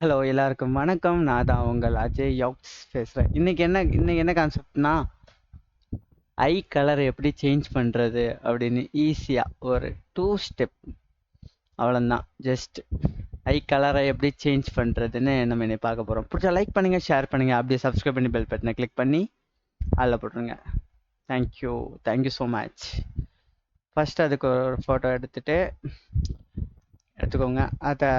Hello எல்லாருக்கும் வணக்கம். நான் தான் உங்கள் அஜய் யோக்ஸ் பேசுகிறேன். இன்னைக்கு என்ன கான்செப்ட்னா, ஐ கலர் எப்படி சேஞ்ச் பண்ணுறது அப்படின்னு ஈஸியாக ஒரு 2 ஸ்டெப், அவ்வளோதான். ஜஸ்ட் ஐ கலரை எப்படி சேஞ்ச் பண்ணுறதுன்னு நம்ம இன்னைக்கு பார்க்க போகிறோம். பிடிச்சா லைக் பண்ணுங்கள், ஷேர் பண்ணுங்கள், அப்படியே சப்ஸ்கிரைப் பண்ணி பெல் பட்டனை கிளிக் பண்ணி அதில் போட்டுருங்க. Thank you so much. ஃபஸ்ட்டு அதுக்கு ஒரு ஃபோட்டோ எடுத்துக்கோங்க. அதை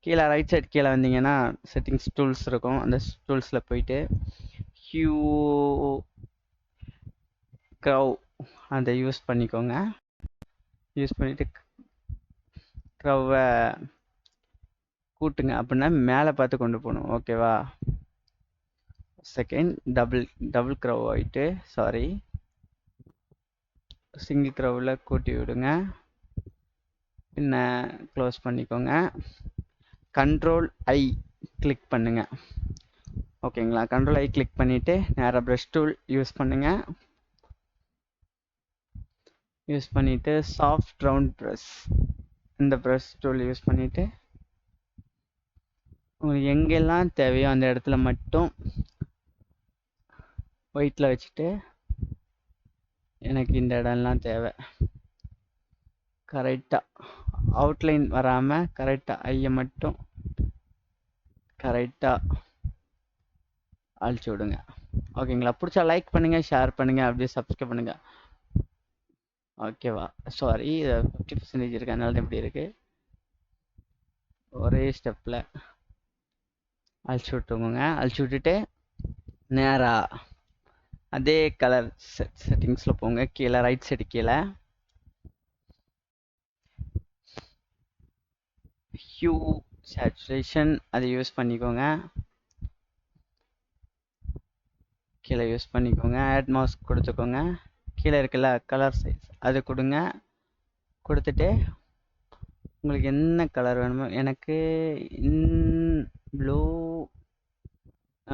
கீழே ரைட் சைடு கீழே வந்தீங்கன்னா செட்டிங்ஸ் டூல்ஸ் இருக்கும். அந்த டூல்ஸில் போயிட்டு ஹியூ க்ரவ் அதை யூஸ் பண்ணிக்கோங்க. யூஸ் பண்ணிவிட்டு க்ரவ்வை கூட்டுங்க. அப்படின்னா மேலே பார்த்து கொண்டு போகணும். ஓகேவா? செகண்ட் டபுள் க்ரவ் ஆகிட்டு சிங்கிள் க்ரவ்வில் கூட்டி விடுங்க. பின்ன க்ளோஸ் பண்ணிக்கோங்க. கண்ட்ரோல் ஐ கிளிக் பண்ணுங்க. ஓகேங்களா? கண்ட்ரோல் ஐ கிளிக் பண்ணிவிட்டு நேராக ப்ரஷ் டூல் யூஸ் பண்ணுங்க. யூஸ் பண்ணிவிட்டு சாஃப்ட் ரவுண்ட் ப்ரஷ், இந்த ப்ரஷ் டூல் யூஸ் பண்ணிவிட்டு உங்களுக்கு எங்கெல்லாம் தேவையோ அந்த இடத்துல மட்டும் ஒயிட்டில் வச்சுட்டு, எனக்கு இந்த இடம்லாம் தேவை, கரெக்டாக அவுட்லைன் வராமல் கரெக்டாக ஐயை மட்டும் கரெக்டாக அழிச்சு விடுங்க. ஓகேங்களா? பிடிச்சா லைக் பண்ணுங்கள், ஷேர் பண்ணுங்கள், அப்படியே சப்ஸ்கிரைப் பண்ணுங்கள். ஓகேவா? சாரி, இது 50% இருக்குது, அதனால தான் இப்படி இருக்குது. ஒரே ஸ்டெப்பில் அழிச்சு விட்டுக்கோங்க. அழிச்சு விட்டுட்டு நேராக அதே கலர் செட்டிங்ஸில் போங்க. கீழே ரைட் சைடு கீழே ஹியூ சேச்சுரேஷன் அதை யூஸ் பண்ணிக்கோங்க. கீழே யூஸ் பண்ணிக்கோங்க. ஆட் மாஸ்க் கொடுத்துக்கோங்க. கீழே இருக்குல்ல கலர் சைஸ் அது கொடுங்க. கொடுத்துட்டு உங்களுக்கு என்ன கலர் வேணுமோ, எனக்கு ப்ளூ,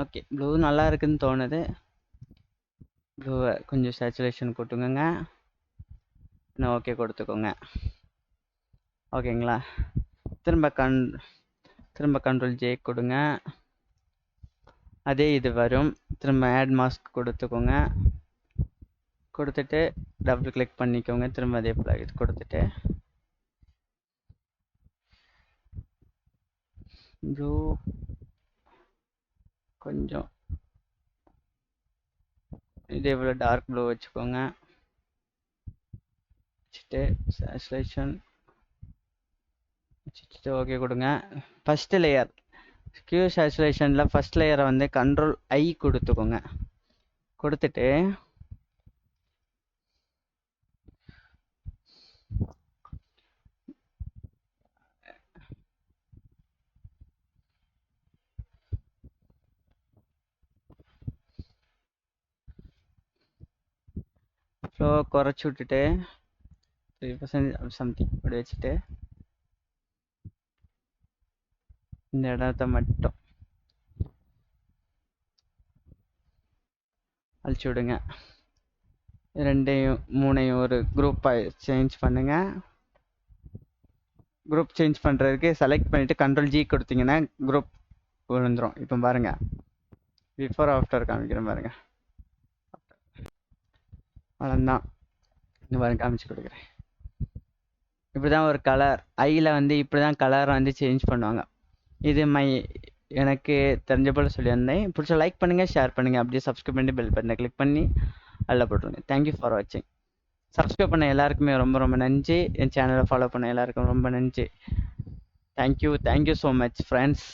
ஓகே ப்ளூ நல்லா இருக்குன்னு தோணுது. ப்ளூவை கொஞ்சம் சேச்சுரேஷன் கொடுத்துக்கோங்க. இன்னும் ஓகே கொடுத்துக்கோங்க. ஓகேங்களா? திரும்ப கண்ட்ரோல் ஜே கொடுங்க. அதே இது வரும். திரும்ப ஆட் மாஸ்க் கொடுத்துக்கோங்க. கொடுத்துட்டு டபுள் கிளிக் பண்ணிக்கோங்க. திரும்ப அதே போல் இது கொடுத்துட்டு ப்ளூ கொஞ்சம் இதே போல் டார்க் ப்ளூ வச்சுக்கோங்க. வச்சுட்டு சேச்சுரேஷன் வச்சுட்டு ஓகே கொடுங்க. ஃபஸ்ட்டு லேயர் ஹியூ சேச்சுரேஷனில் ஃபஸ்ட் லேயரை வந்து கண்ட்ரோல் ஐ கொடுத்துக்கோங்க. கொடுத்துட்டு ஃப்ளோ குறைச்சி விட்டுட்டு 3% சம்திங் அப்படி வச்சுட்டு இந்த இடத்த மட்டும் அழிச்சு விடுங்க. ரெண்டையும் மூணையும் ஒரு குரூப்பாக சேஞ்ச் பண்ணுங்க. குரூப் சேஞ்ச் பண்ணுறதுக்கு செலக்ட் பண்ணிவிட்டு கண்ட்ரோல் ஜி கொடுத்தீங்கன்னா குரூப் விழுந்துடும். இப்போ பாருங்கள், பிஃபோர் ஆஃப்டர் காமிக்கிறேன் பாருங்கள். அவ்வளோதான். இந்த பாருங்க காமிச்சு கொடுக்குறேன். இப்படி தான் ஒரு கலர் ஐயில் வந்து இப்படி தான் கலர் வந்து சேஞ்ச் பண்ணுவாங்க. இது எனக்கு தெரிஞ்ச போல் சொல்லியிருந்தேன். பிடிச்ச லைக் பண்ணுங்கள், ஷேர் பண்ணுங்கள், அப்படியே சப்ஸ்கிரைப் பண்ணி பெல் பட்டனை கிளிக் பண்ணி அதில் போட்டுருங்க. தேங்க்யூ ஃபார் வாட்சிங். சப்ஸ்கிரைப் பண்ண எல்லாருக்குமே ரொம்ப ரொம்ப நன்றி. என் சேனலை ஃபாலோ பண்ண எல்லாருக்கும் ரொம்ப நன்றி. Thank you so much friends.